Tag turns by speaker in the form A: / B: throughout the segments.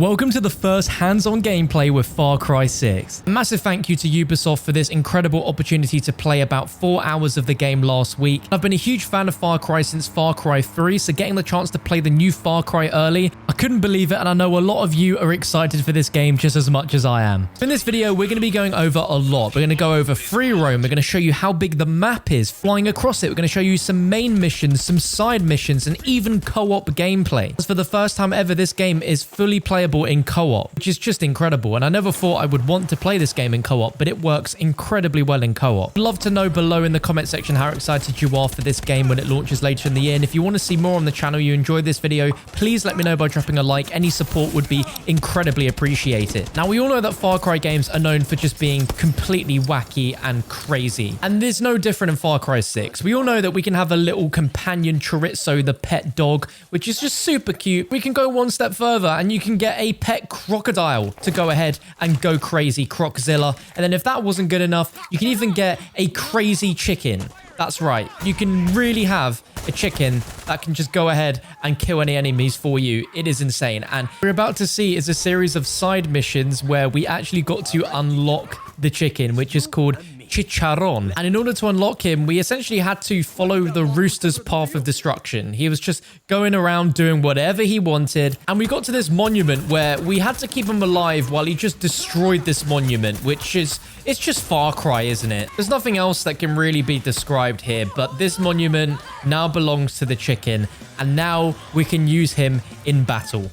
A: Welcome to the first hands-on gameplay with Far Cry 6. A massive thank you to Ubisoft for this incredible opportunity to play about 4 hours of the game last week. I've been a huge fan of Far Cry since Far Cry 3, so getting the chance to play the new Far Cry early, I couldn't believe it, and I know a lot of you are excited for this game just as much as I am. In this video, we're going to be going over a lot. We're going to go over free roam, we're going to show you how big the map is, flying across it, we're going to show you some main missions, some side missions, and even co-op gameplay. As for the first time ever, this game is fully playable in co-op, which is just incredible, and I never thought I would want to play this game in co-op, but it works incredibly well in co-op. I'd love to know below in the comment section how excited you are for this game when it launches later in the year, and if you want to see more on the channel, you enjoyed this video, please let me know by dropping a like. Any support would be incredibly appreciated. Now, we all know that Far Cry games are known for just being completely wacky and crazy, and there's no different in Far Cry 6. We all know that we can have a little companion chorizo, the pet dog, which is just super cute. We can go one step further and you can get a pet crocodile to go ahead and go crazy, Croczilla. And then if that wasn't good enough, you can even get a crazy chicken. That's right. You can really have a chicken that can just go ahead and kill any enemies for you. It is insane. And we're about to see is a series of side missions where we actually got to unlock the chicken, which is called Chicharron. And in order to unlock him, we essentially had to follow the rooster's path of destruction. He was just going around doing whatever he wanted. And we got to this monument where we had to keep him alive while he just destroyed this monument, which is, it's just Far Cry, isn't it? There's nothing else that can really be described here, but this monument now belongs to the chicken, and now we can use him in battle.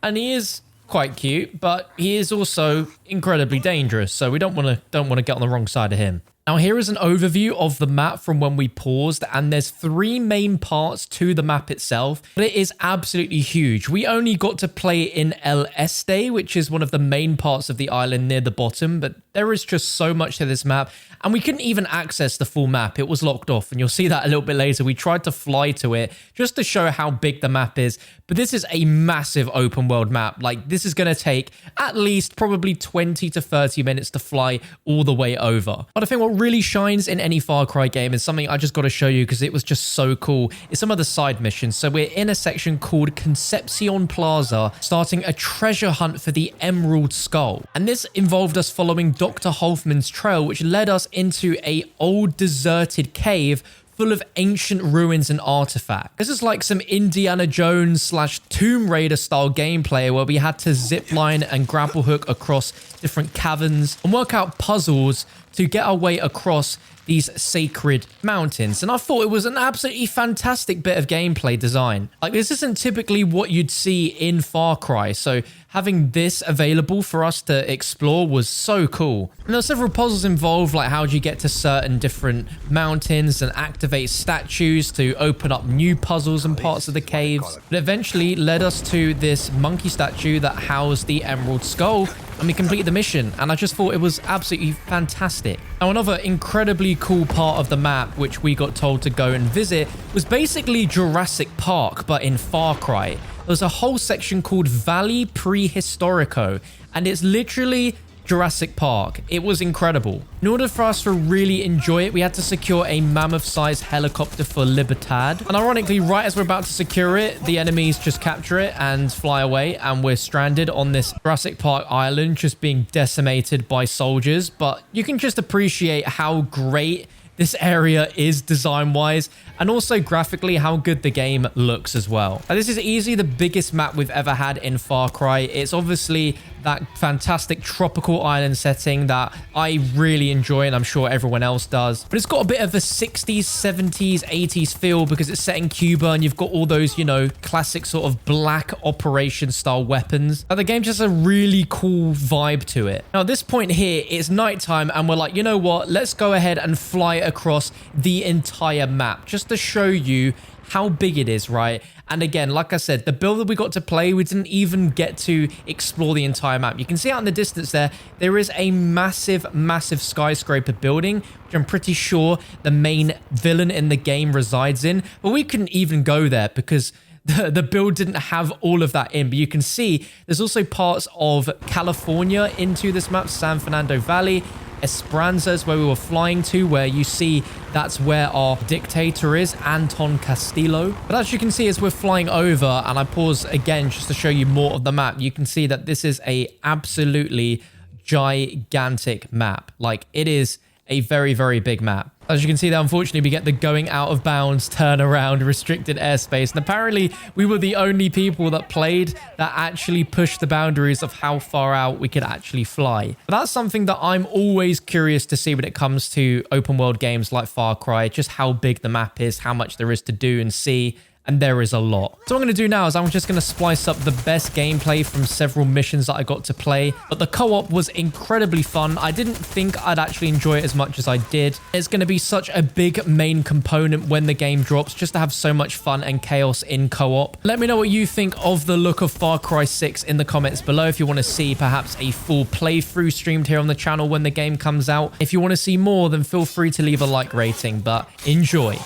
A: And he is quite cute, but he is also incredibly dangerous, so we don't want to get on the wrong side of him. Now, here is an overview of the map from when we paused, and there's 3 main parts to the map itself, but it is absolutely huge. We only got to play in El Este, which is one of the main parts of the island near the bottom, but there is just so much to this map, and we couldn't even access the full map. It was locked off, and you'll see that a little bit later. We tried to fly to it just to show how big the map is, but this is a massive open world map. Like, this is going to take at least probably 20 to 30 minutes to fly all the way over. But I think what really shines in any Far Cry game is something I just got to show you because it was just so cool. It's some of the side missions. So we're in a section called Concepcion Plaza, starting a treasure hunt for the Emerald Skull. And this involved us following Dr. Hoffman's trail, which led us into a old deserted cave full of ancient ruins and artifacts. This is like some Indiana Jones / Tomb Raider style gameplay where we had to zip line and grapple hook across different caverns and work out puzzles to get our way across these sacred mountains. And I thought it was an absolutely fantastic bit of gameplay design. Like, this isn't typically what you'd see in Far Cry, so having this available for us to explore was so cool. And there are several puzzles involved, like how do you get to certain different mountains and activate statues to open up new puzzles and parts of the caves. But eventually led us to this monkey statue that housed the Emerald Skull, and we completed the mission, and I just thought it was absolutely fantastic. Now, another incredibly cool part of the map, which we got told to go and visit, was basically Jurassic Park, but in Far Cry. There's a whole section called Valley Prehistorico, and it's literally Jurassic Park. It was incredible. In order for us to really enjoy it, we had to secure a mammoth-sized helicopter for Libertad. And ironically, right as we're about to secure it, the enemies just capture it and fly away, and we're stranded on this Jurassic Park island, just being decimated by soldiers. But you can just appreciate how great this area is design-wise, and also graphically how good the game looks as well. Now, this is easily the biggest map we've ever had in Far Cry. It's obviously that fantastic tropical island setting that I really enjoy, and I'm sure everyone else does. But it's got a bit of a 60s, 70s, 80s feel because it's set in Cuba, and you've got all those, you know, classic sort of black operation style weapons. Now, the game just has a really cool vibe to it. Now, at this point here, it's nighttime, and we're like, you know what? Let's go ahead and fly across the entire map just to show you how big it is, right? And again, like I said, the build that we got to play, we didn't even get to explore the entire map. You can see out in the distance there is a massive, massive skyscraper building, which I'm pretty sure the main villain in the game resides in. But we couldn't even go there because the build didn't have all of that in, but you can see there's also parts of California into this map, San Fernando Valley, Esperanza is where we were flying to, where you see that's where our dictator is, Anton Castillo. But as you can see, as we're flying over, and I pause again just to show you more of the map, you can see that this is a absolutely gigantic map. Like, it is a very, very big map. As you can see there, unfortunately, we get the going out of bounds, turn around, restricted airspace. And apparently, we were the only people that played that actually pushed the boundaries of how far out we could actually fly. But that's something that I'm always curious to see when it comes to open world games like Far Cry, just how big the map is, how much there is to do and see. And there is a lot. So what I'm going to do now is I'm just going to splice up the best gameplay from several missions that I got to play. But the co-op was incredibly fun. I didn't think I'd actually enjoy it as much as I did. It's going to be such a big main component when the game drops, just to have so much fun and chaos in co-op. Let me know what you think of the look of Far Cry 6 in the comments below. If you want to see perhaps a full playthrough streamed here on the channel when the game comes out. If you want to see more, then feel free to leave a like rating, but enjoy.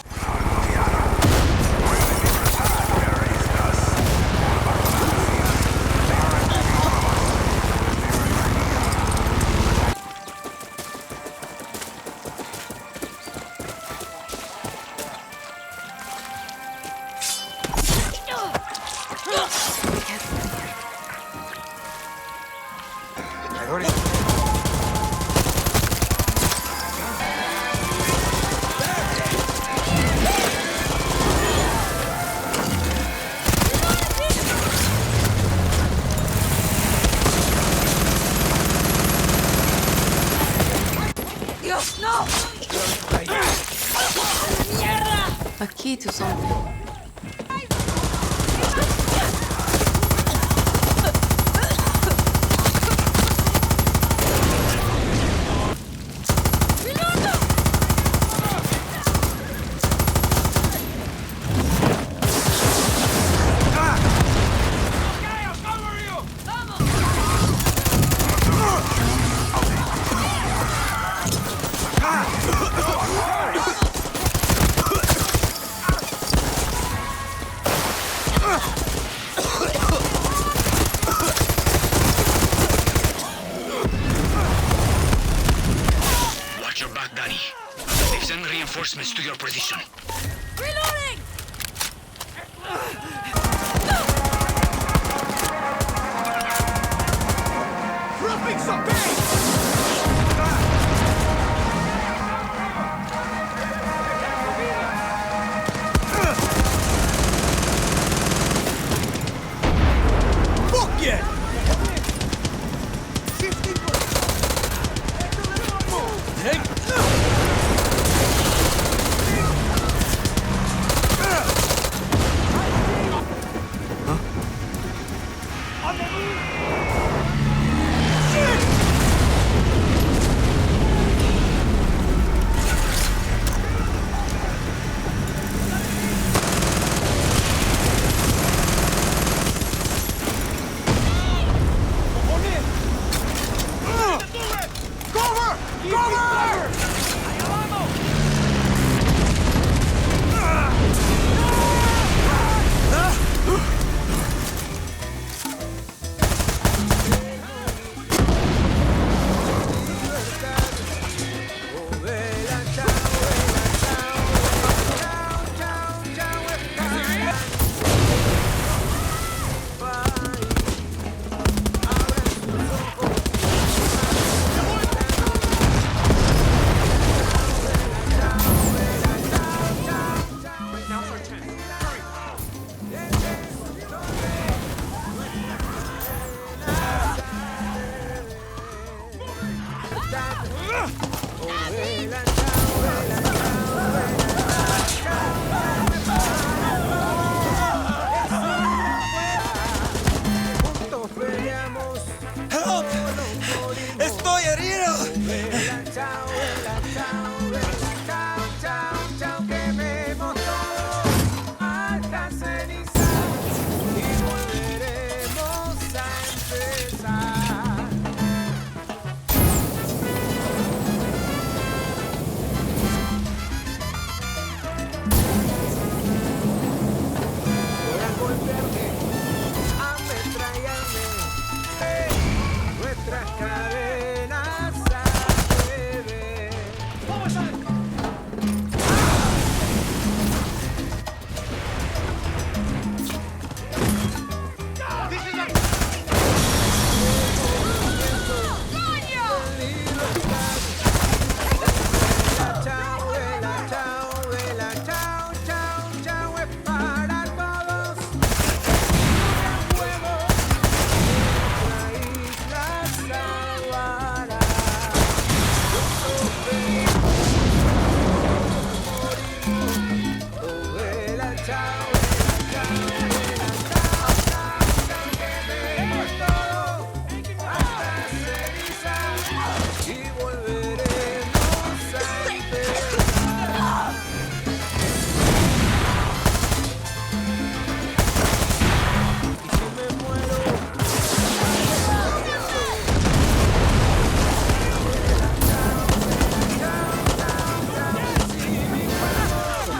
B: A key to something.
C: Watch your back, Danny. They've sent reinforcements to your position.
B: Reloading!
C: Dropping some base! Fuck yeah!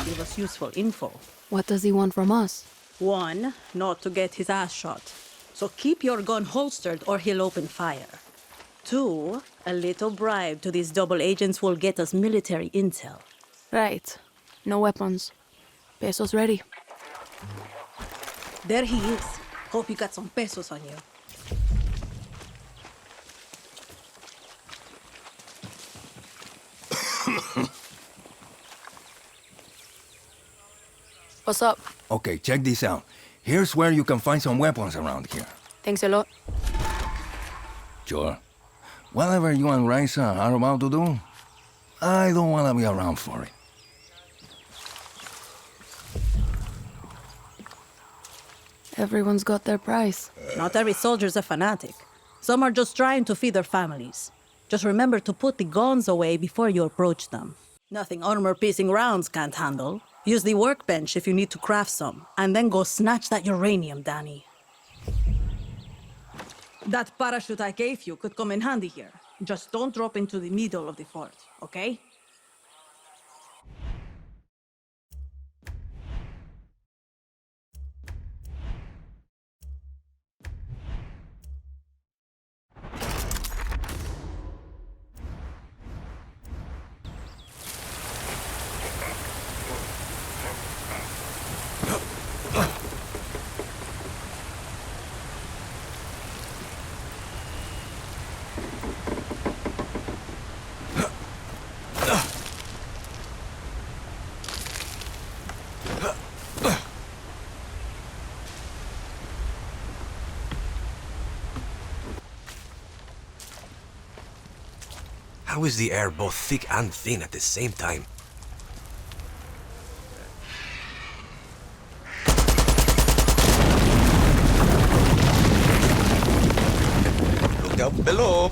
D: Give us useful info.
B: What does he want from us?
D: One, not to get his ass shot. So keep your gun holstered or he'll open fire. Two, a little bribe to these double agents will get us military intel.
B: Right. No weapons. Pesos ready.
D: There he is. Hope you got some pesos on you.
B: What's up?
E: Okay, check this out. Here's where you can find some weapons around here.
B: Thanks a lot.
E: Sure. Whatever you and Raisa are about to do, I don't want to be around for it.
B: Everyone's got their price.
D: Not every soldier's a fanatic. Some are just trying to feed their families. Just remember to put the guns away before you approach them. Nothing armor-piercing rounds can't handle. Use the workbench if you need to craft some, and then go snatch that uranium, Danny. That parachute I gave you could come in handy here. Just don't drop into the middle of the fort, okay?
F: How is the air both thick and thin at the same time? Look out below!